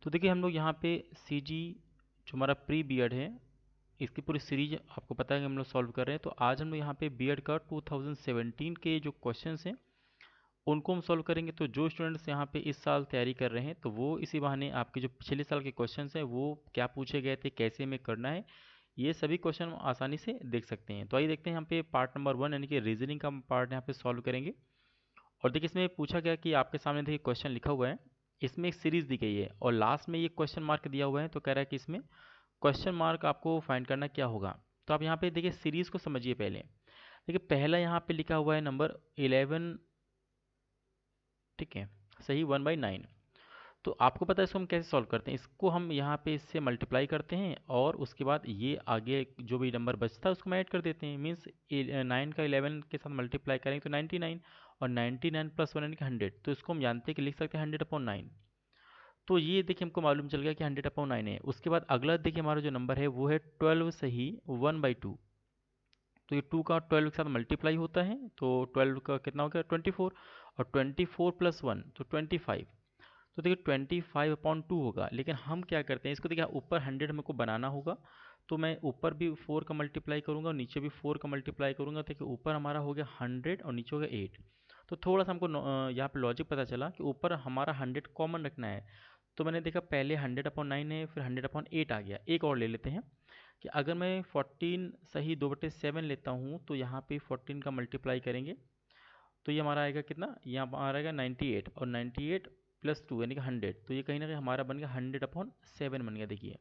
तो देखिए हम लोग यहाँ पे सी जी जो हमारा प्री बी एड है, इसकी पूरी सीरीज आपको पता है कि हम लोग सॉल्व कर रहे हैं। तो आज हम लोग यहाँ पे बी एड का 2017 के जो क्वेश्चंस हैं उनको हम सॉल्व करेंगे। तो जो स्टूडेंट्स यहाँ पे इस साल तैयारी कर रहे हैं तो वो इसी बहाने आपके जो पिछले साल के क्वेश्चंस हैं वो क्या पूछे गए थे, कैसे हमें करना है, ये सभी क्वेश्चन आसानी से देख सकते हैं। तो आइए देखते हैं यहाँ पे पार्ट नंबर 1 यानी कि रीजनिंग का पार्ट यहाँ पे सॉल्व करेंगे। और देखिए इसमें पूछा गया कि आपके सामने देखिए क्वेश्चन लिखा हुआ है, इसमें एक सीरीज दी गई है और लास्ट में ये क्वेश्चन मार्क दिया हुआ है। तो कह रहा है कि इसमें क्वेश्चन मार्क आपको फाइंड करना क्या होगा। तो आप यहाँ पे देखिए सीरीज को समझिए पहले। देखिए पहला यहाँ पे लिखा हुआ है नंबर 11, ठीक है, सही 1/9। तो आपको पता है इसको हम कैसे सॉल्व करते हैं, इसको हम यहाँ पे इससे मल्टीप्लाई करते हैं और उसके बाद ये आगे जो भी नंबर बचता है उसको हम ऐड कर देते हैं। मीन्स 9 का 11 के साथ मल्टीप्लाई करेंगे तो 99, और 99 प्लस 1 यानी कि 100। तो इसको हम जानते हैं कि लिख सकते हैं 100/9। तो ये देखिए हमको मालूम चल गया कि 100/9 है। उसके बाद अगला देखिए हमारा जो नंबर है वो है 12 सही 1/2। तो ये 2 का 12 के साथ मल्टीप्लाई होता है तो 12 का कितना हो गया 24, और 24 प्लस 1 तो 25। तो देखिए 25/2 होगा। लेकिन हम क्या करते हैं, इसको देखिए ऊपर 100 हमको बनाना होगा। तो मैं ऊपर भी 4 का मल्टीप्लाई करूंगा और नीचे भी 4 का मल्टीप्लाई करूंगा। देखिए ऊपर हमारा हो गया 100 और नीचे हो गया 8। तो थोड़ा सा हमको यहाँ पे लॉजिक पता चला कि ऊपर हमारा 100 कॉमन रखना है। तो मैंने देखा पहले 100/9 है, फिर 100/8 आ गया। एक और ले लेते हैं कि अगर मैं 14 सही 2/7 लेता हूँ तो यहाँ पे 14 का मल्टीप्लाई करेंगे तो ये हमारा आएगा कितना, यहाँ हमारा आएगा 98, और 98 प्लस 2 यानी कि 100। तो ये कहीं ना कहीं हमारा बन गया 100/7 बन गया। देखिए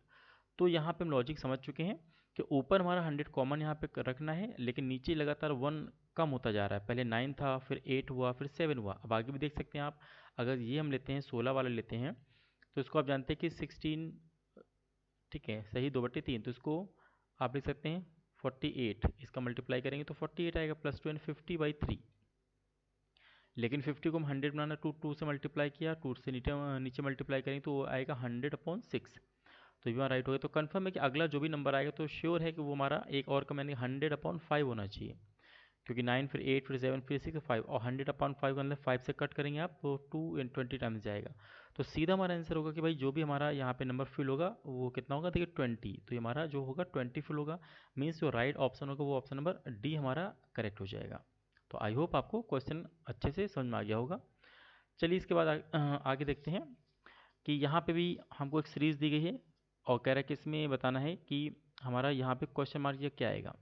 तो यहाँ पे हम लॉजिक समझ चुके हैं कि ऊपर हमारा 100 कॉमन यहाँ पे रखना है, लेकिन नीचे लगातार 1 कम होता जा रहा है। पहले 9 था, फिर 8 हुआ, फिर 7 हुआ। अब आगे भी देख सकते हैं आप। अगर ये हम लेते हैं 16 वाला लेते हैं तो इसको आप जानते हैं कि 16, ठीक है, सही 2/3। तो इसको आप लिख सकते हैं 48। इसका मल्टीप्लाई करेंगे तो 48 आएगा प्लस 2 यानी 50/3। लेकिन 50 को हम 100 बनाना, टू टू से मल्टीप्लाई किया, टू से नीचे नीचे मल्टीप्लाई करेंगे तो वो आएगा 100/6। तो ये हमारा राइट हो गया। तो कंफर्म है कि अगला जो भी नंबर आएगा तो श्योर है कि वो हमारा एक और का मैंने 100/5 होना चाहिए। क्योंकि 9 फिर 8 फिर 7 फिर 6 5, और 100/5 का मतलब 5 से कट करेंगे आप तो 2 × 20 टाइम्स जाएगा। तो सीधा हमारा आंसर होगा कि भाई जो भी हमारा यहाँ पे नंबर फिल होगा वो कितना होगा, देखिए 20। तो ये हमारा जो होगा 20 फिल होगा। मीन्स जो राइट ऑप्शन होगा वो ऑप्शन नंबर डी हमारा करेक्ट हो जाएगा। तो आई होप आपको क्वेश्चन अच्छे से समझ में आ गया होगा। चलिए इसके बाद आगे देखते हैं कि यहाँ पे भी हमको एक सीरीज दी गई है और कह रहा है कि इसमें बताना है कि हमारा यहाँ पे क्वेश्चन मार्क ये क्या आएगा।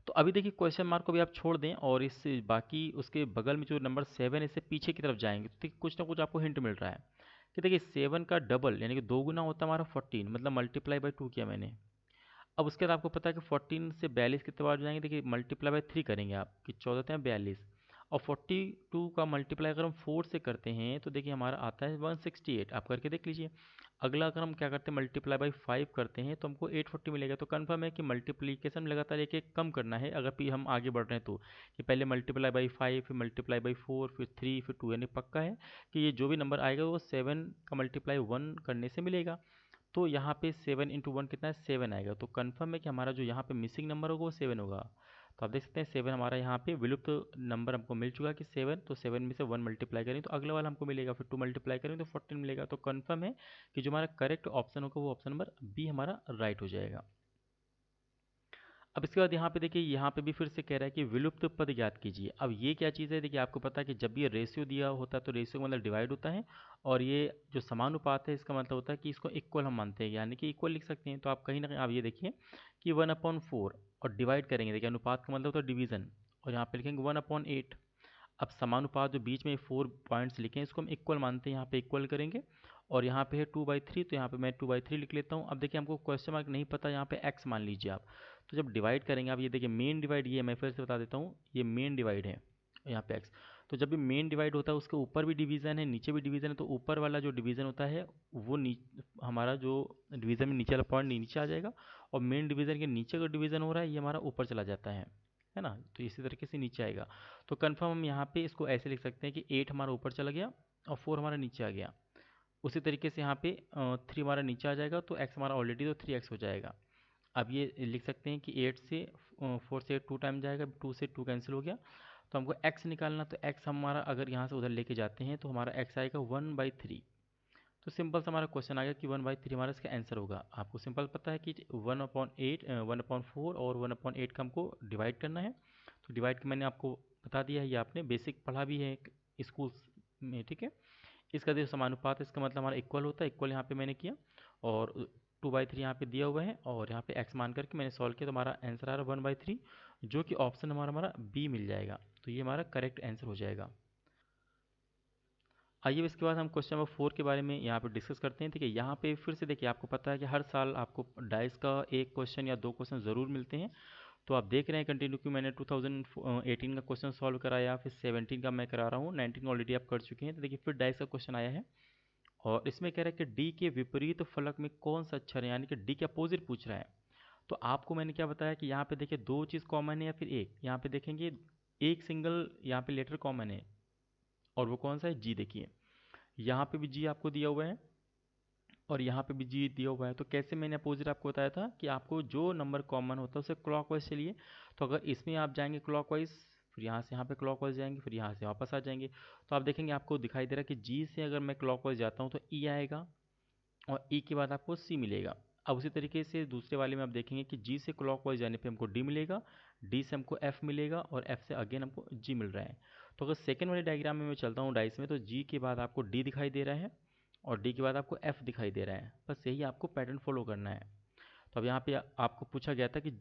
तो अभी देखिए क्वेश्चन मार्क को भी आप छोड़ दें और इस बाकी उसके बगल में जो नंबर 7 है इससे पीछे की तरफ जाएंगे तो देखिए कुछ ना कुछ आपको हिंट मिल रहा है कि देखिए 7 का डबल यानी कि दो गुना होता है हमारा 14, मतलब मल्टीप्लाई बाई 2 किया मैंने। अब उसके बाद आपको पता है कि 14 से 42 कितने बार जाएंगे, देखिए मल्टीप्लाई बाई 3 करेंगे आप कि 14 हैं 42। और 42 का मल्टीप्लाई अगर हम 4 से करते हैं तो देखिए हमारा आता है 168। आप करके देख लीजिए। अगला अगर हम क्या करते हैं मल्टीप्लाई बाई 5 करते हैं तो हमको 840 मिलेगा। तो कन्फर्म है कि मल्टीप्लीकेशन में लगातार एक एक कम करना है अगर भी हम आगे बढ़ रहे हैं तो, कि पहले मल्टीप्लाई बाई 5 फिर मल्टीप्लाई बाई 4 फिर 3 फिर 2, यानी पक्का है कि ये जो भी नंबर आएगा वो 7 का मल्टीप्लाई 1 करने से मिलेगा। तो यहाँ पे 7 × 1 कितना है, 7 आएगा। तो कन्फर्म है कि हमारा जो यहाँ पे मिसिंग नंबर होगा वो 7 होगा। तो आप देख सकते हैं 7 हमारा यहाँ पे विलुप्त नंबर हमको मिल चुका है कि 7। तो 7 में से 1 मल्टीप्लाई करें तो अगला वाला हमको मिलेगा, फिर 2 मल्टीप्लाई करें तो 14 मिलेगा। तो कन्फर्म है कि जो हमारा करेक्ट ऑप्शन होगा वो ऑप्शन नंबर बी हमारा राइट हो जाएगा। अब इसके बाद यहाँ पे देखिए यहाँ पे भी फिर से कह रहा है कि विलुप्त पद ज्ञात कीजिए। अब ये क्या चीज़ है, देखिए आपको पता है कि जब भी ये रेशियो दिया होता है तो रेशियो का मतलब डिवाइड होता है, और ये जो समानुपात है इसका मतलब होता है कि इसको इक्वल हम मानते हैं, यानी कि इक्वल लिख सकते हैं। तो आप कहीं ना कहीं आप ये देखिए कि 1/4 और डिवाइड करेंगे, देखिए अनुपात का मतलब होता है डिवीजन, और यहाँ पे लिखेंगे 1/8। अब समानुपात जो बीच में 4 पॉइंट्स लिखे हैं इसको हम इक्वल मानते हैं, यहाँ पे इक्वल करेंगे। और यहाँ पे है 2/3 तो यहाँ पे मैं 2/3 लिख लेता हूँ। अब देखिए हमको क्वेश्चन मार्क नहीं पता, यहाँ पे x मान लीजिए आप। तो जब डिवाइड करेंगे आप ये देखिए मेन डिवाइड, ये मैं फिर से बता देता हूँ, ये मेन डिवाइड है यहाँ पे x। तो जब भी मेन डिवाइड होता है उसके ऊपर भी डिवीजन है नीचे भी डिवीजन है, तो ऊपर वाला जो डिवीजन होता है वो हमारा जो डिवीजन में नीचे वाला पॉइंट नीचे आ जाएगा, और मेन डिवीजन के नीचे का डिवीजन हो रहा है ये हमारा ऊपर चला जाता है ना। तो इसी तरीके से नीचे आएगा। तो कन्फर्म हम यहाँ पे इसको ऐसे लिख सकते हैं कि 8 हमारा ऊपर चला गया और 4 हमारा नीचे आ गया। उसी तरीके से यहाँ पे 3 हमारा नीचे आ जाएगा तो x हमारा ऑलरेडी तो 3x हो जाएगा। अब ये लिख सकते हैं कि 8 से 4 से 2 टाइम जाएगा, 2 से 2 कैंसिल हो गया। तो हमको x निकालना, तो x हमारा अगर यहाँ से उधर लेके जाते हैं तो हमारा x आएगा 1/3। तो सिंपल सा हमारा क्वेश्चन आ गया कि 1/3 हमारा इसका आंसर होगा। आपको सिंपल पता है कि 1/8 1/4 और 1/8 का हमको डिवाइड करना है। तो डिवाइड का मैंने आपको बता दिया है, ये आपने बेसिक पढ़ा भी है स्कूल में, ठीक है। इसका जो समानुपात है, इसका मतलब हमारा इक्वल होता है, इक्वल यहाँ पे मैंने किया और 2/3 यहाँ पे दिया हुआ है और यहाँ पे x मान करके मैंने सॉल्व किया, तो हमारा आंसर आ रहा है 1/3, जो कि ऑप्शन हमारा हमारा बी मिल जाएगा। तो ये हमारा करेक्ट आंसर हो जाएगा। आइए इसके बाद हम क्वेश्चन नंबर 4 के बारे में यहाँ पे डिस्कस करते हैं। ठीक है, यहाँ पे फिर से देखिए, आपको पता है कि हर साल आपको डाइस का एक क्वेश्चन या दो क्वेश्चन ज़रूर मिलते हैं। तो आप देख रहे हैं कंटिन्यू कि मैंने 2018 का क्वेश्चन सॉल्व कराया, फिर 17 का मैं करा रहा हूँ, 19 ऑलरेडी आप कर चुके हैं। तो देखिए फिर डाइस का क्वेश्चन आया है और इसमें कह रहा है कि डी के विपरीत फलक में कौन सा अक्षर है, यानी कि डी के अपोजिट पूछ रहा है। तो आपको मैंने क्या बताया कि यहाँ पे देखिए दो चीज़ कॉमन है या फिर एक, यहाँ पे देखेंगे एक सिंगल यहाँ पे लेटर कॉमन है और वो कौन सा है, जी। देखिए यहाँ पे भी जी आपको दिया हुआ है और यहाँ पे भी जी दिया हुआ है। तो कैसे मैंने अपोजिट आपको बताया था कि आपको जो नंबर कॉमन होता है उसे क्लॉकवाइज चलिए। तो अगर इसमें आप जाएंगे क्लॉकवाइज, फिर यहाँ से यहाँ पे क्लॉकवाइज जाएंगे, फिर यहाँ से वापस आ जाएंगे, तो आप देखेंगे आपको दिखाई दे रहा है कि जी से अगर मैं क्लॉकवाइज जाता हूँ तो ई आएगा और ई के बाद आपको सी मिलेगा। अब उसी तरीके से दूसरे वाले में आप देखेंगे कि जी से क्लॉकवाइज जाने पे हमको डी मिलेगा, डी से हमको एफ मिलेगा और एफ से अगेन हमको जी मिल रहा है। तो अगर सेकेंड वाले डायग्राम में मैं चलता हूँ डाइस में, तो जी के बाद आपको डी दिखाई दे रहा है और डी के बाद आपको एफ दिखाई दे रहा है। बस यही आपको पैटर्न फॉलो करना है। तो अब यहाँ पे आपको पूछा गया था कि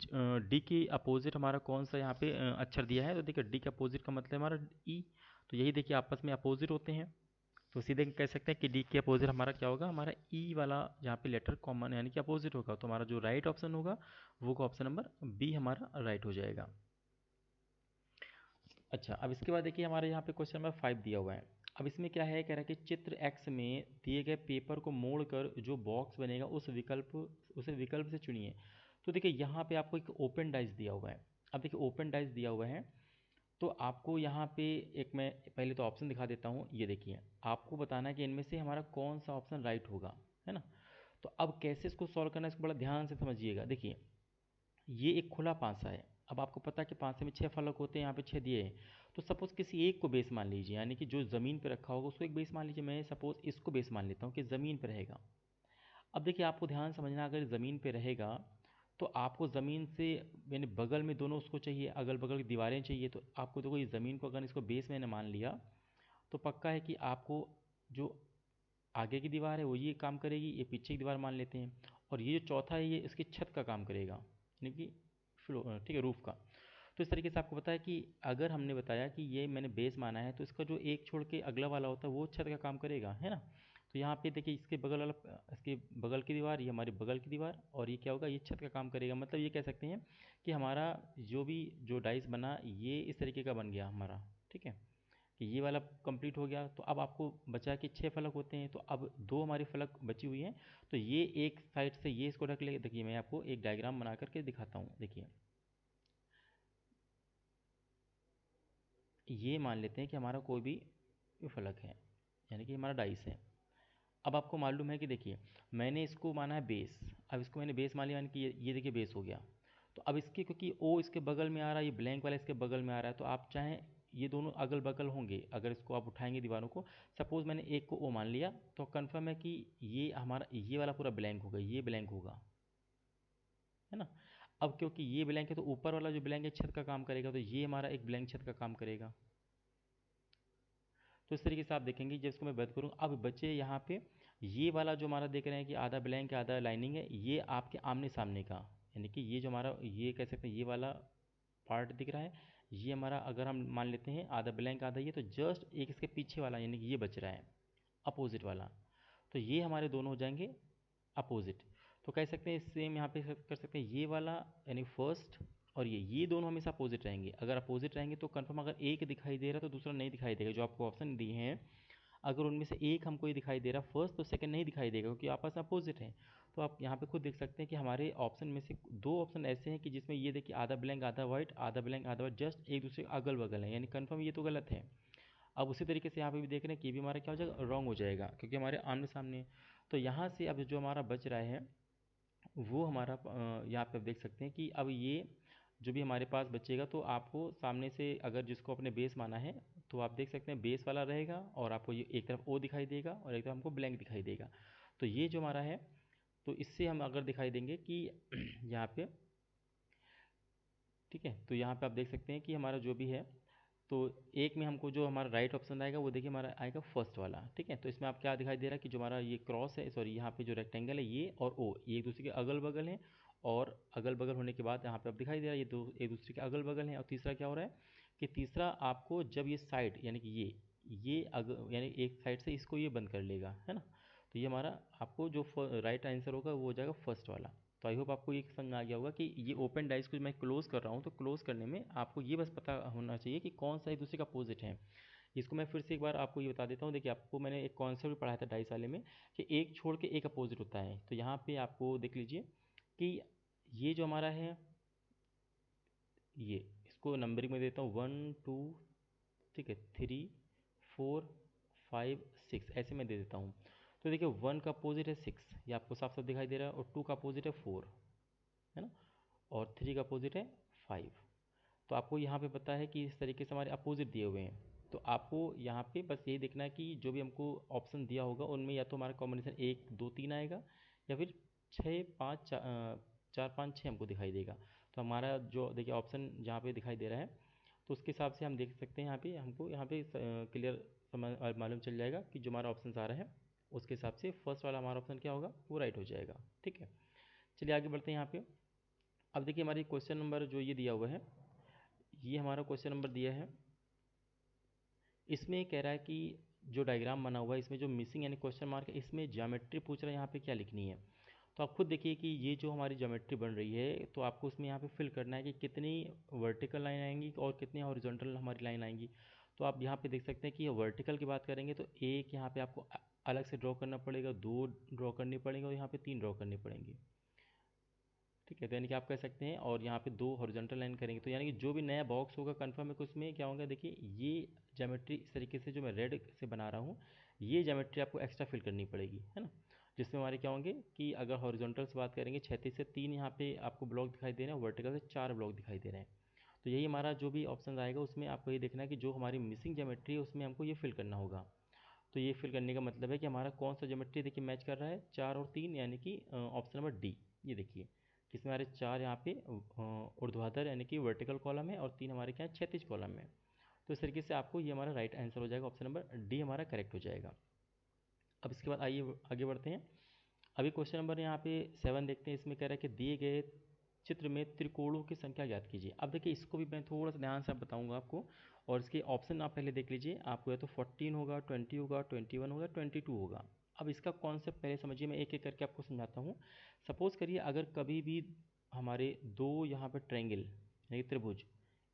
डी के अपोजिट हमारा कौन सा यहाँ पे अक्षर दिया है। तो देखिए डी के अपोजिट का मतलब हमारा ई, तो यही देखिए आपस में अपोजिट होते हैं। तो सीधे कह सकते हैं कि डी के अपोजिट हमारा क्या होगा, हमारा ई वाला यहाँ पे लेटर कॉमन यानी कि अपोजिट होगा। तो हमारा जो राइट ऑप्शन होगा वो ऑप्शन नंबर बी हमारा राइट हो जाएगा। अच्छा, अब इसके बाद देखिए हमारे यहाँ पे क्वेश्चन नंबर 5 दिया हुआ है। अब इसमें क्या है, कह रहा है कि चित्र एक्स में दिए गए पेपर को मोड़कर जो बॉक्स बनेगा उसे विकल्प से चुनिए। तो देखिए यहाँ पे आपको एक ओपन डाइस दिया हुआ है। अब देखिए ओपन डाइस दिया हुआ है तो आपको यहाँ पे एक मैं पहले तो ऑप्शन दिखा देता हूँ। ये देखिए आपको बताना है कि इनमें से हमारा कौन सा ऑप्शन राइट होगा, है ना। तो अब कैसे इसको सॉल्व करना है, इसको बड़ा ध्यान से समझिएगा। देखिए ये एक खुला पासा है। अब आपको पता है कि पासे में छह फलक होते हैं, यहाँ पे छह दिए हैं। तो सपोज़ किसी एक को बेस मान लीजिए, यानी कि जो ज़मीन पे रखा होगा उसको एक बेस मान लीजिए। मैं सपोज़ इसको बेस मान लेता हूँ कि ज़मीन पे रहेगा। अब देखिए आपको ध्यान समझना, अगर ज़मीन पे रहेगा तो आपको ज़मीन से यानी बगल में दोनों उसको चाहिए, अगल बगल की दीवारें चाहिए। तो आपको देखो ये ज़मीन को अगर इसको बेस मैंने मान लिया तो पक्का है कि आपको जो आगे की दीवार है वो ये काम करेगी, ये पीछे की दीवार मान लेते हैं, और ये जो चौथा है ये इसकी छत का काम करेगा, यानी कि फ्लो, ठीक है, रूफ का। तो इस तरीके से आपको पता है कि अगर हमने बताया कि ये मैंने बेस माना है तो इसका जो एक छोड़ के अगला वाला होता है वो छत का काम करेगा, है ना। तो यहाँ पे देखिए इसके बगल वाला, इसके बगल की दीवार, ये हमारी बगल की दीवार, और ये क्या होगा, ये छत का काम करेगा। मतलब ये कह सकते हैं कि हमारा जो डाइस बना ये इस तरीके का बन गया हमारा, ठीक है। कि ये वाला कंप्लीट हो गया। तो अब आपको बचा कि छह फलक होते हैं, तो अब दो हमारी फलक बची हुई हैं। तो ये एक साइड से ये इसको ढक ले। देखिए मैं आपको एक डायग्राम बना करके दिखाता हूँ। देखिए ये मान लेते हैं कि हमारा कोई भी फलक है, यानी कि हमारा डाइस है। अब आपको मालूम है कि देखिए मैंने इसको माना है बेस। अब इसको मैंने बेस मान लिया, यानी कि ये देखिए बेस हो गया। तो अब इसके क्योंकि ओ इसके बगल में आ रहा है, ये ब्लैंक वाला इसके बगल में आ रहा है, तो आप चाहें ये दोनों अगल बगल होंगे। अगर इसको आप उठाएंगे दीवारों को, सपोज मैंने एक को ओ मान लिया, तो कंफर्म है कि ये हमारा ये वाला पूरा ब्लैंक होगा, ये ब्लैंक होगा, है ना। अब क्योंकि ये ब्लैंक है तो ऊपर वाला जो ब्लैंक है छत का काम करेगा, तो ये हमारा एक ब्लैंक छत का काम करेगा। तो इस तरीके से आप देखेंगे जब इसको मैं बंद करूँ, अब बचे यहाँ पे ये वाला जो हमारा देख रहे हैं कि आधा ब्लैंक है आधा लाइनिंग है, ये आपके आमने सामने का, यानी कि ये जो हमारा ये कह सकते हैं ये वाला पार्ट दिख रहा है, ये हमारा अगर हम मान लेते हैं आधा ब्लैंक आधा ये, तो जस्ट एक इसके पीछे वाला यानी कि ये बच रहा है अपोजिट वाला। तो ये हमारे दोनों हो जाएंगे अपोजिट। तो कह सकते हैं सेम यहाँ पे कर सकते हैं ये वाला यानी फर्स्ट और ये दोनों हमेशा अपोजिट रहेंगे। अगर अपोजिट रहेंगे तो कंफर्म अगर एक दिखाई दे रहा है तो दूसरा नहीं दिखाई देगा। जो आपको ऑप्शन दिए हैं अगर उनमें से एक हमको ये दिखाई दे रहा है फर्स्ट, तो सेकंड नहीं दिखाई देगा क्योंकि आपस में अपोजिट हैं। तो आप यहाँ पे खुद देख सकते हैं कि हमारे ऑप्शन में से दो ऑप्शन ऐसे हैं कि जिसमें ये देखिए आधा ब्लैंक आधा वाइट, आधा ब्लैंक आधा वाइट, जस्ट एक दूसरे के अगल बगल है, यानी कंफर्म ये तो गलत है। अब उसी तरीके से यहाँ पे भी देख रहे हैं कि ये भी हमारा क्या हो जाएगा, रॉन्ग हो जाएगा, क्योंकि हमारे आमने सामने है। तो यहाँ से अब जो हमारा बच रहा है वो हमारा यहाँ पे आप देख सकते हैं कि अब ये जो भी हमारे पास बचेगा, तो आपको सामने से अगर जिसको अपने बेस माना है तो आप देख सकते हैं बेस वाला रहेगा और आपको ये एक तरफ ओ दिखाई देगा और एक तरफ हमको ब्लैंक दिखाई देगा। तो ये जो हमारा है, तो इससे हम अगर दिखाई देंगे कि यहाँ पे, ठीक है, तो यहाँ पे आप देख सकते हैं कि हमारा जो भी है, तो एक में हमको जो हमारा राइट ऑप्शन आएगा वो देखिए हमारा आएगा फर्स्ट वाला। ठीक है, तो इसमें आप क्या दिखाई दे रहा है कि जो हमारा ये क्रॉस है, सॉरी यहाँ पे जो रेक्टेंगल है ये और ओ, ये एक दूसरे के अगल बगल हैं, और अगल बगल होने के बाद यहाँ पे आप दिखाई दे रहा है ये दो एक दूसरे के अगल बगल हैं। और तीसरा क्या हो रहा है कि तीसरा आपको जब ये साइड यानी कि ये यानी एक साइड से इसको ये बंद कर लेगा, है ना। तो ये हमारा आपको जो राइट आंसर होगा वो हो जाएगा फर्स्ट वाला। तो आई होप आपको ये समझ में आ गया होगा कि ये ओपन डाइस को मैं क्लोज कर रहा हूँ, तो क्लोज करने में आपको ये बस पता होना चाहिए कि कौन सा एक दूसरे का अपोजिट है। इसको मैं फिर से एक बार आपको ये बता देता हूँ। देखिए, आपको मैंने एक कॉन्सेप्ट भी पढ़ाया था डाइस वाले में कि एक छोड़ के एक अपोजिट होता है। तो यहाँ पे आपको देख लीजिए कि ये जो हमारा है, ये इसको नंबरिंग में देता हूँ 1 2, ठीक है, 3 4 5 6 ऐसे मैं दे देता हूँ। तो देखिए 1 का अपोजिट है 6, ये आपको साफ साफ दिखाई दे रहा है, और 2 का अपोजिट है 4, है ना, और 3 का अपोजिट है 5। तो आपको यहाँ पे पता है कि इस तरीके से हमारे अपोजिट दिए हुए हैं। तो आपको यहाँ पे बस यही देखना है कि जो भी हमको ऑप्शन दिया होगा उनमें या तो हमारा कॉम्बिनेशन 1 2 3 आएगा, या फिर 6 5 4 5 6 हमको दिखाई देगा। तो हमारा जो देखिए ऑप्शन जहाँ पे दिखाई दे रहा है, तो उसके हिसाब से हम देख सकते हैं यहाँ पे हमको यहाँ पे क्लियर मालूम चल जाएगा कि जो हमारा ऑप्शन आ रहा है उसके हिसाब से फर्स्ट वाला हमारा ऑप्शन क्या होगा, वो राइट हो जाएगा। ठीक है, चलिए आगे बढ़ते हैं यहाँ पे। अब देखिए हमारी क्वेश्चन नंबर जो ये दिया हुआ है, ये हमारा क्वेश्चन नंबर दिया है, इसमें ये कह रहा है कि जो डायग्राम बना हुआ है इसमें जो मिसिंग यानी क्वेश्चन मार्क है, इसमें ज्योमेट्री पूछ रहा है यहाँ पे क्या लिखनी है। तो आप खुद देखिए कि ये जो हमारी ज्योमेट्री बन रही है, तो आपको उसमें यहाँ पे फिल करना है कि कितनी वर्टिकल लाइन आएंगी और कितनी हॉरिजॉन्टल हमारी लाइन आएंगी। तो आप यहाँ पे देख सकते हैं कि वर्टिकल की बात करेंगे तो एक यहाँ पे आपको अलग से ड्रॉ करना पड़ेगा, दो ड्रॉ करनी पड़ेंगी और यहाँ पे तीन ड्रॉ करनी पड़ेंगी। ठीक है, तो यानी कि आप कह सकते हैं, और यहाँ पे दो हॉरिजॉन्टल लाइन करेंगे, तो यानी कि जो भी नया बॉक्स होगा कंफर्म है कि उसमें क्या होगा। देखिए ये ज्योमेट्री इस तरीके से जो मैं रेड से बना रहा हूँ, ये ज्योमेट्री आपको एक्स्ट्रा फिल करनी पड़ेगी, है ना। जिसमें हमारे क्या होंगे कि अगर हॉरिजॉन्टल से बात करेंगे, क्षैतिज से 3 यहाँ पे आपको ब्लॉक दिखाई दे रहे हैं, वर्टिकल से 4 ब्लॉक दिखाई दे रहे हैं। तो यही हमारा जो भी ऑप्शन आएगा उसमें आपको ये देखना है कि जो हमारी मिसिंग ज्योमेट्री है उसमें हमको ये फिल करना होगा। तो ये फिल करने का मतलब है कि हमारा कौन सा ज्योमेट्री देखिए मैच कर रहा है, 4 और 3, यानी कि ऑप्शन नंबर डी। ये देखिए जिसमें हमारे 4 यहाँ पे ऊर्ध्वाधर यानी कि वर्टिकल कॉलम है, और 3 हमारे क्या है, क्षैतिज कॉलम है। तो इस तरीके से आपको ये हमारा राइट आंसर हो जाएगा, ऑप्शन नंबर डी हमारा करेक्ट हो जाएगा। अब इसके बाद आइए आगे बढ़ते हैं। अभी क्वेश्चन नंबर यहाँ पे 7 देखते हैं। इसमें कह रहा है कि दिए गए चित्र में त्रिकोणों की संख्या ज्ञात कीजिए। अब देखिए इसको भी मैं थोड़ा सा ध्यान से बताऊंगा आपको, और इसके ऑप्शन आप पहले देख लीजिए। आपको या तो 14 होगा, 20 होगा, 21 होगा, 22 होगा। अब इसका कॉन्सेप्ट पहले समझिए, मैं एक एक करके आपको समझाता हूँ। सपोज़ करिए अगर कभी भी हमारे दो यहाँ पे ट्रायंगल यानी त्रिभुज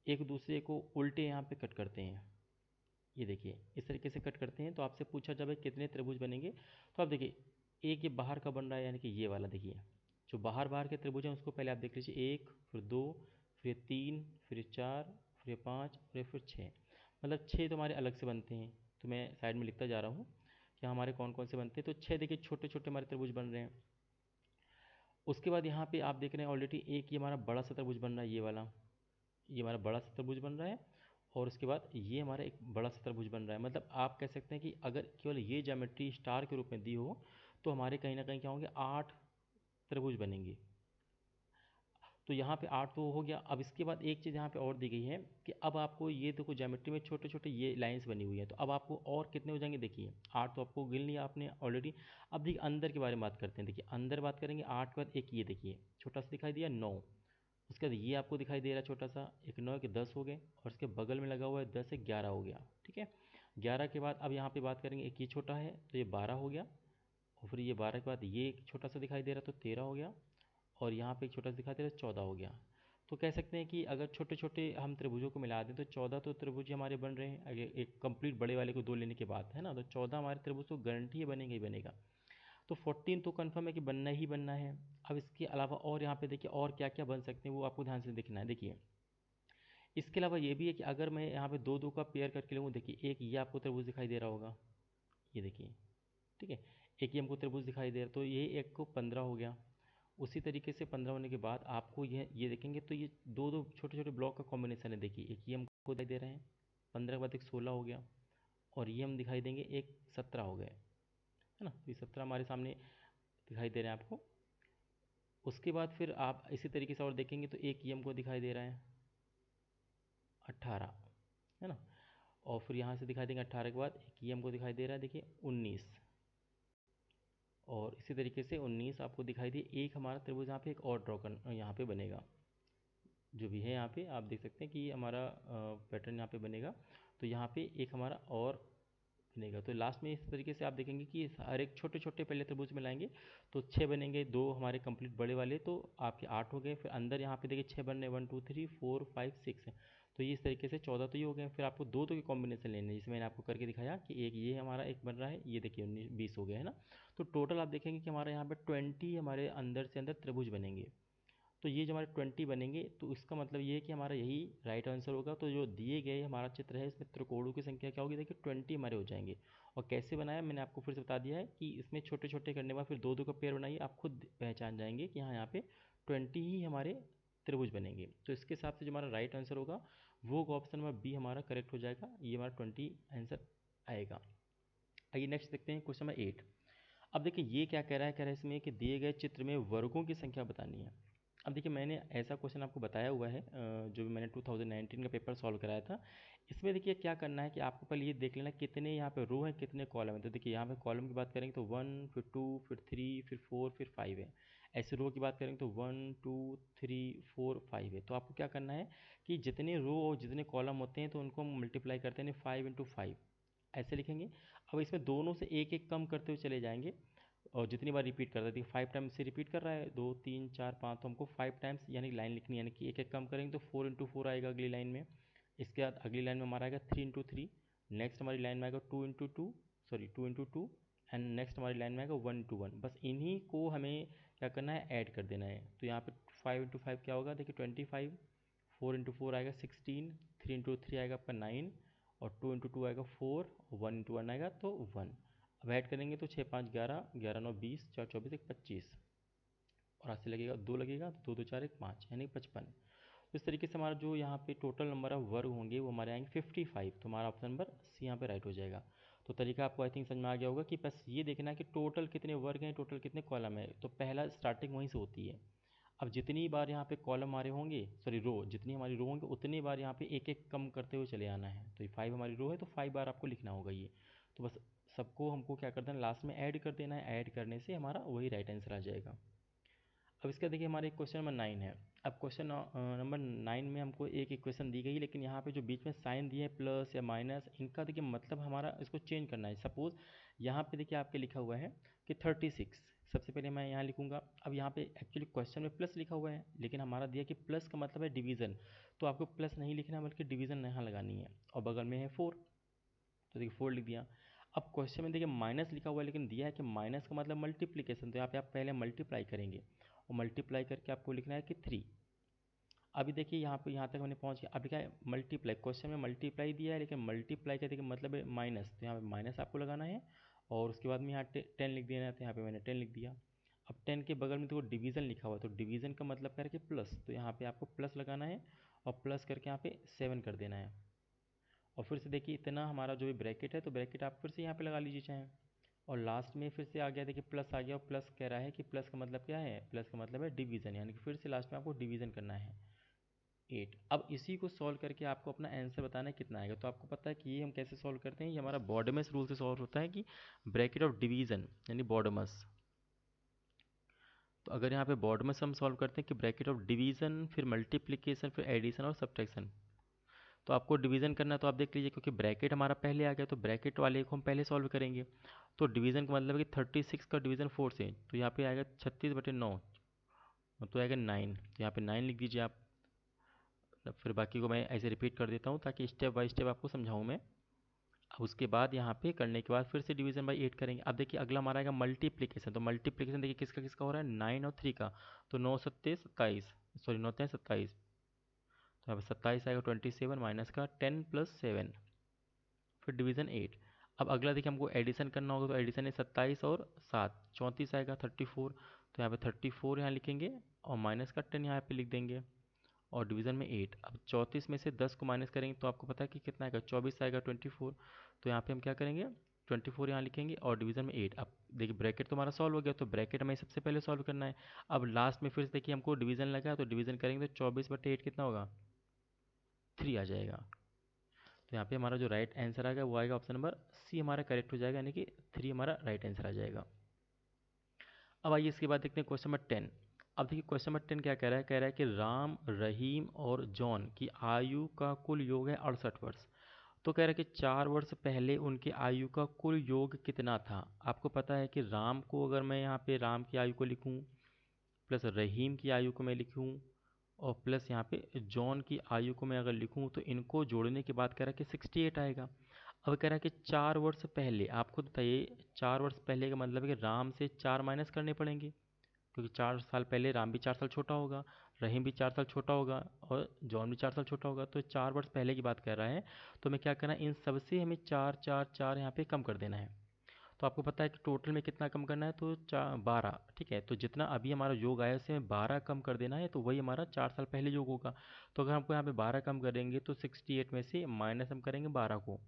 एक दूसरे को उल्टे यहाँ पे कट करते हैं, ये देखिए इस तरीके से कट करते हैं, तो आपसे पूछा जाए कितने त्रिभुज बनेंगे। तो आप देखिए एक ये बाहर का बन रहा है, यानी कि ये वाला देखिए, जो बाहर बाहर के त्रिभुज हैं उसको पहले आप देख लीजिए, एक, फिर दो, फिर तीन, फिर चार, फिर पाँच, फिर छः। मतलब छः तो हमारे अलग से बनते हैं। तो मैं साइड में लिखता जा रहा हूँ कि हमारे कौन कौन से बनते हैं। तो छः देखिए छोटे छोटे हमारे त्रिभुज बन रहे हैं। उसके बाद यहाँ पे आप देख रहे हैं ऑलरेडी एक ये हमारा बड़ा सा त्रिभुज बन रहा है, ये वाला, ये हमारा बड़ा सा त्रिभुज बन रहा है। और उसके बाद ये हमारा एक बड़ा सा त्रिभुज बन रहा है। मतलब आप कह सकते हैं कि अगर केवल ये ज्योमेट्री स्टार के रूप में दी हो तो हमारे कहीं ना कहीं क्या होंगे, 8 त्रिभुज बनेंगे। तो यहाँ पे 8 तो हो गया। अब इसके बाद एक चीज़ यहाँ पे और दी गई है कि अब आपको ये देखो ज्योमेट्री में छोटे छोटे ये लाइंस बनी हुई है, तो अब आपको और कितने हो जाएंगे। देखिए 8 तो आपको गिन लिया आपने ऑलरेडी। अब देखिए अंदर के बारे में बात करते हैं। देखिए अंदर बात करेंगे, 8 के बाद एक ये देखिए छोटा सा दिखाई दिया 9। उसके बाद ये आपको दिखाई दे रहा है छोटा सा, एक 9 के 10 हो गए, और इसके बगल में लगा हुआ है 10 से 11 हो गया। ठीक है, 11 के बाद अब यहाँ पे बात करेंगे, एक ये छोटा है तो ये 12 हो गया, और फिर ये 12 के बाद ये एक छोटा सा दिखाई दे रहा तो 13 हो गया, और यहाँ पे एक छोटा सा दिखाई दे रहा 14 हो गया। तो कह सकते हैं कि अगर छोटे छोटे हम त्रिभुजों को मिला दें तो 14 तो त्रिभुज हमारे बन रहे हैं। अगर एक कंप्लीट बड़े वाले को दो लेने के बाद, है ना, तो 14 हमारे त्रिभुज तो गारंटी है बनेगा ही बनेगा। तो 14 तो कंफर्म है कि बनना ही बनना है। अब इसके अलावा और यहाँ पे देखिए और क्या क्या बन सकते हैं वो आपको ध्यान से देखना है। देखिए इसके अलावा ये भी है कि अगर मैं यहाँ पे दो दो का पेयर करके लूँ, देखिए एक ये आपको त्रिभुज दिखाई दे रहा होगा, ये देखिए, ठीक है, एक ही हमको त्रिभुज दिखाई दे रहा, तो ये एक को 15 हो गया। उसी तरीके से 15 होने के बाद आपको ये देखेंगे तो ये दो दो छोटे छोटे ब्लॉक का कॉम्बिनेशन है। देखिए एक ये हमको दिखाई दे रहे हैं 15 के बाद एक 16 हो गया, और ये हम दिखाई देंगे एक 17 हो गए, है ना। तो ये 17 हमारे सामने दिखाई दे रहे हैं आपको। उसके बाद फिर आप इसी तरीके से और देखेंगे तो एक ये हमको दिखाई दे रहा है 18, है ना। और फिर यहाँ से दिखाई देंगे 18 के बाद एक ये हमको दिखाई दे रहा है, देखिए 19, और इसी तरीके से 19 आपको दिखाई दिए। एक हमारा त्रिभुज यहाँ पे एक और ड्रॉ कर यहाँ पे बनेगा, जो भी है यहाँ पे आप देख सकते हैं कि हमारा पैटर्न यहाँ पे बनेगा। तो यहाँ पे एक हमारा और बनेगा। तो लास्ट में इस तरीके से आप देखेंगे कि हर एक छोटे छोटे पहले त्रिभुज मिलाएंगे तो 6 बनेंगे, 2 हमारे कंप्लीट बड़े वाले, तो आपके 8 हो गए। फिर अंदर यहाँ पे देखिए 6 बनने, 1 2 3 4 5 6 है। तो ये इस तरीके से 14 तो ये हो गए। फिर आपको दो के कॉम्बिनेशन लेने हैं, जिसमें मैंने आपको करके दिखाया कि एक ये हमारा एक बन रहा है, ये देखिए 19 20 हो गया, है ना। तो टोटल आप देखेंगे कि हमारे यहाँ पे 20 हमारे अंदर से अंदर त्रिभुज बनेंगे। तो ये जो हमारे 20 बनेंगे, तो इसका मतलब ये है कि हमारा यही राइट आंसर होगा। तो जो दिए गए हमारा चित्र है, इसमें त्रिकोणों की संख्या क्या होगी, देखिए 20 हमारे हो जाएंगे। और कैसे बनाया मैंने आपको फिर से बता दिया है कि इसमें छोटे छोटे करने के बाद फिर दो दो का पेयर बनाइए, आप खुद पहचान जाएंगे कि हाँ यहाँ पे 20 ही हमारे त्रिभुज बनेंगे। तो इसके हिसाब से जो हमारा राइट आंसर होगा वो ऑप्शन नंबर बी हमारा करेक्ट हो जाएगा, ये हमारा 20 आंसर आएगा। आइए नेक्स्ट देखते हैं क्वेश्चन नंबर 8। अब देखिए ये क्या कह रहा है इसमें कि दिए गए चित्र में वर्गों की संख्या बतानी है। अब देखिए मैंने ऐसा क्वेश्चन आपको बताया हुआ है, जो भी मैंने 2019 का पेपर सॉल्व कराया था। इसमें देखिए क्या करना है कि आपको पहले ये देख लेना कितने यहाँ पे रो हैं कितने कॉलम है। तो देखिए यहाँ पे कॉलम की बात करेंगे तो 1 फिर 2 फिर 3 फिर 4 फिर 5 है। ऐसे रो की बात करेंगे तो 1 2 3 4 5 है। तो आपको क्या करना है कि जितने रो और जितने कॉलम होते हैं तो उनको हम मल्टीप्लाई करते हैं 5 × 5, ऐसे लिखेंगे। अब इसमें दोनों से एक एक कम करते हुए चले जाएंगे, और जितनी बार रिपीट कर रहा है, 5 टाइम्स से रिपीट कर रहा है, 2 3 4 5, तो हमको 5 टाइम्स यानी लाइन लिखनी है, यानी कि एक एक कम करेंगे तो 4 × 4 आएगा अगली लाइन में। इसके बाद अगली लाइन में हमारा आएगा 3 × 3, नेक्स्ट हमारी लाइन में आएगा 2 × 2, सॉरी 2 × 2, एंड नेक्स्ट हमारी लाइन में आएगा 1 × 1। बस इन्हीं को हमें क्या करना है, ऐड कर देना है। तो यहाँ पे 5 × 5 क्या होगा, देखिए 25, 4 × 4 आएगा 16, 3 × 3 आएगा आपका 9, और 2 × 2 आएगा 4, 1 × 1 आएगा तो 1। अब ऐड करेंगे तो 6 5 11, 11 9 20, 4 24 1 25, और हाथ से लगेगा 2 लगेगा तो 2 2 4 1 5 यानी 55। तो इस तरीके से हमारा जो यहाँ पे टोटल नंबर ऑफ वर्ग होंगे वो हमारे आएंगे 55। तो हमारा ऑप्शन नंबर सी यहाँ पे राइट हो जाएगा। तो तरीका आपको आई थिंक समझ में आ गया होगा कि बस ये देखना है कि टोटल कितने वर्ग हैं, टोटल कितने कॉलम है। तो पहला स्टार्टिंग वहीं से होती है। अब जितनी बार यहाँ पे कॉलम हमारे होंगे, सॉरी रो, जितनी हमारी रो होंगे उतनी बार यहाँ पे एक एक कम करते हुए चले आना है। तो ये 5 हमारी रो है तो 5 बार आपको लिखना होगा ये। तो बस सबको हमको क्या कर देना, लास्ट में ऐड कर देना है। ऐड करने से हमारा वही राइट आंसर आ जाएगा। अब इसका देखिए हमारे क्वेश्चन नंबर 9 है। अब क्वेश्चन नंबर 9 में हमको एक इक्वेशन दी गई है, लेकिन यहाँ पे जो बीच में साइन दिए हैं प्लस या माइनस, इनका देखिए मतलब हमारा इसको चेंज करना है। सपोज़ यहाँ पे देखिए आपके लिखा हुआ है कि 36, सबसे पहले मैं यहाँ लिखूँगा। अब यहाँ पे एक्चुअली क्वेश्चन में प्लस लिखा हुआ है, लेकिन हमारा दिया कि प्लस का मतलब है डिवीज़न, तो आपको प्लस नहीं लिखना है बल्कि डिवीज़न यहाँ लगानी है। और बगल में है 4, तो देखिए 4 लिख दिया। अब क्वेश्चन में देखिए माइनस लिखा हुआ है, लेकिन दिया है कि माइनस का मतलब मल्टीप्लिकेशन, तो यहाँ पे आप पहले मल्टीप्लाई करेंगे, और मल्टीप्लाई करके आपको लिखना है कि 3। अभी देखिए यहाँ पे यहाँ तक मैंने पहुँच गया। अभी क्या है, मल्टीप्लाई, क्वेश्चन में मल्टीप्लाई दिया है लेकिन मल्टीप्लाई का देखिए मतलब है माइनस, तो यहाँ पे माइनस आपको लगाना है। और उसके बाद में यहाँ 10 लिख देना है, तो यहाँ पे मैंने 10 लिख दिया। अब 10 के बगल में तो डिवीज़न लिखा हुआ है, तो डिवीज़न का मतलब करके प्लस, तो यहाँ पे आपको प्लस लगाना है, और प्लस करके यहाँ पे 7 कर देना है। और फिर से देखिए इतना हमारा जो भी ब्रैकेट है, तो ब्रैकेट आप फिर से यहाँ पे लगा लीजिए चाहे। और लास्ट में फिर से आ गया, देखिए प्लस आ गया, और प्लस कह रहा है कि प्लस का मतलब क्या है, प्लस का मतलब है डिवीज़न, यानी कि फिर से लास्ट में आपको डिवीज़न करना है 8। अब इसी को सॉल्व करके आपको अपना आंसर बताना है कितना आएगा। तो आपको पता है कि ये हम कैसे सॉल्व करते हैं, ये हमारा बॉडमस रूल से सॉल्व होता है कि ब्रैकेट ऑफ डिवीज़न यानी बॉडमस। तो अगर यहाँ पे बॉडमस हम सॉल्व करते हैं कि ब्रैकेट ऑफ डिवीज़न फिर मल्टीप्लिकेशन फिर एडिशन और सब्ट्रैक्शन, तो आपको डिवीज़न करना है। तो आप देख लीजिए क्योंकि ब्रैकेट हमारा पहले आ गया, तो ब्रैकेट वाले को हम पहले सॉल्व करेंगे। तो डिवीज़न का मतलब है कि 36 का डिवीज़न 4 से, तो यहाँ पे आएगा 36/9, तो आएगा 9, तो यहाँ पे 9 लिख दीजिए आप। फिर बाकी को मैं ऐसे रिपीट कर देता हूँ ताकि स्टेप बाय स्टेप आपको समझाऊँ मैं। अब उसके बाद यहाँ पे करने के बाद फिर से डिवीज़न बाई 8 करेंगे। अब देखिए अगला हमारा आएगा मल्टीप्लिकेशन। तो मल्टीप्लिकेशन देखिए किसका किसका हो रहा है, 9 और 3 का। तो 9 सत्ते 27, सॉरी 9 तें 27, तो यहाँ पे 27 आएगा 27 माइनस का 10 + 7, फिर डिवीज़न 8। अब अगला देखिए हमको एडिशन करना होगा, तो एडिशन है 27 और 7, 34 आएगा 34, तो यहाँ पे 34 यहाँ लिखेंगे, और माइनस का 10 यहाँ पे लिख देंगे। और डिवीज़न में 8। अब 34 में से 10 को माइनस करेंगे तो आपको पता है कि कितना आएगा, 24 आएगा, 24। तो यहाँ पे हम क्या करेंगे, 24 यहाँ लिखेंगे और डिवीज़न में 8। अब देखिए ब्रैकेट तो हमारा सॉल्व हो गया, तो ब्रैकेट हमें सबसे पहले सॉल्व करना है। अब लास्ट में फिर से देखिए हमको डिवीज़न लगा है, तो डिवीज़न करेंगे तो 24/8 कितना होगा, 3 आ जाएगा। तो यहाँ पे हमारा जो राइट आंसर आएगा वो आएगा ऑप्शन नंबर सी, हमारा करेक्ट हो जाएगा, यानी कि 3 हमारा राइट आंसर आ जाएगा। अब आइए इसके बाद देखते हैं क्वेश्चन नंबर 10। अब देखिए क्वेश्चन नंबर 10 क्या कह रहा है कि राम, रहीम और जॉन की आयु का कुल योग है 68 वर्ष। तो कह रहा है कि 4 वर्ष पहले उनकी आयु का कुल योग कितना था। आपको पता है कि राम को अगर मैं यहाँ पे राम की आयु को लिखूँ, प्लस रहीम की आयु को मैं लिखूँ, और प्लस यहाँ पे जॉन की आयु को मैं अगर लिखूँ, तो इनको जोड़ने के बाद कह रहा है कि 68 आएगा। अब कह रहा है कि 4 वर्ष पहले, आप खुद बताइए 4 वर्ष पहले का मतलब है कि राम से 4 माइनस करने पड़ेंगे, क्योंकि 4 साल पहले राम भी 4 साल छोटा होगा, रहीम भी 4 साल छोटा होगा, और जॉन भी 4 साल छोटा होगा। तो 4 वर्ष पहले की बात कर रहा है, तो हमें क्या करना है, इन सबसे हमें 4 4 4 यहाँ पे कम कर देना है। तो आपको पता है कि टोटल में कितना कम करना है, तो 12। ठीक है, तो जितना अभी हमारा योग आया उससे हमें 12 कम कर देना है, तो वही हमारा 4 साल पहले योग होगा। तो अगर हमको यहाँ पे 12 कम करेंगे तो 68 में से माइनस हम करेंगे 12 को,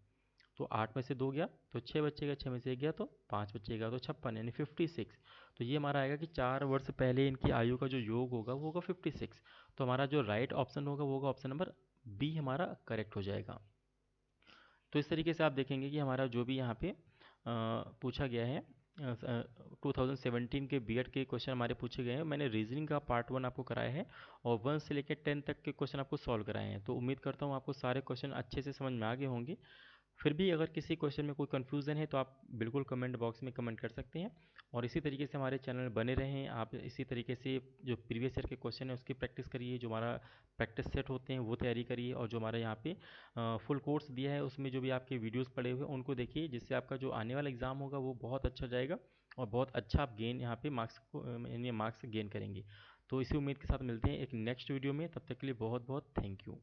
तो 8 में से 2 गया तो 6 बचेगा, 6 में से 1 गया तो 5 बचेगा, तो 56 यानी 56। तो ये हमारा आएगा कि 4 वर्ष पहले इनकी आयु का जो योग होगा वो होगा 56। तो हमारा जो राइट ऑप्शन होगा वो होगा ऑप्शन नंबर बी, हमारा करेक्ट हो जाएगा। तो इस तरीके से आप देखेंगे कि हमारा जो भी यहाँ पे पूछा गया है, 2017 के बीएड के क्वेश्चन हमारे पूछे गए हैं। मैंने रीजनिंग का पार्ट 1 आपको कराया है और 1 से लेकर 10 तक के क्वेश्चन आपको सॉल्व कराए हैं। तो उम्मीद करता हूँ आपको सारे क्वेश्चन अच्छे से समझ में आ गए होंगे। फिर भी अगर किसी क्वेश्चन में कोई कन्फ्यूज़न है तो आप बिल्कुल कमेंट बॉक्स में कमेंट कर सकते हैं। और इसी तरीके से हमारे चैनल में बने रहें। आप इसी तरीके से जो प्रीवियस ईयर के क्वेश्चन है उसकी प्रैक्टिस करिए, जो हमारा प्रैक्टिस सेट होते हैं वो तैयारी करिए, और जो हमारे यहाँ पे फुल कोर्स दिया है उसमें जो भी आपके वीडियोस पड़े हुए हैं उनको देखिए, जिससे आपका जो आने वाला एग्ज़ाम होगा वो बहुत अच्छा जाएगा और बहुत अच्छा आप गेन यहाँ पे मार्क्स को यानी मार्क्स गेन करेंगे। तो इसी उम्मीद के साथ मिलते हैं एक नेक्स्ट वीडियो में। तब तक के लिए बहुत बहुत थैंक यू।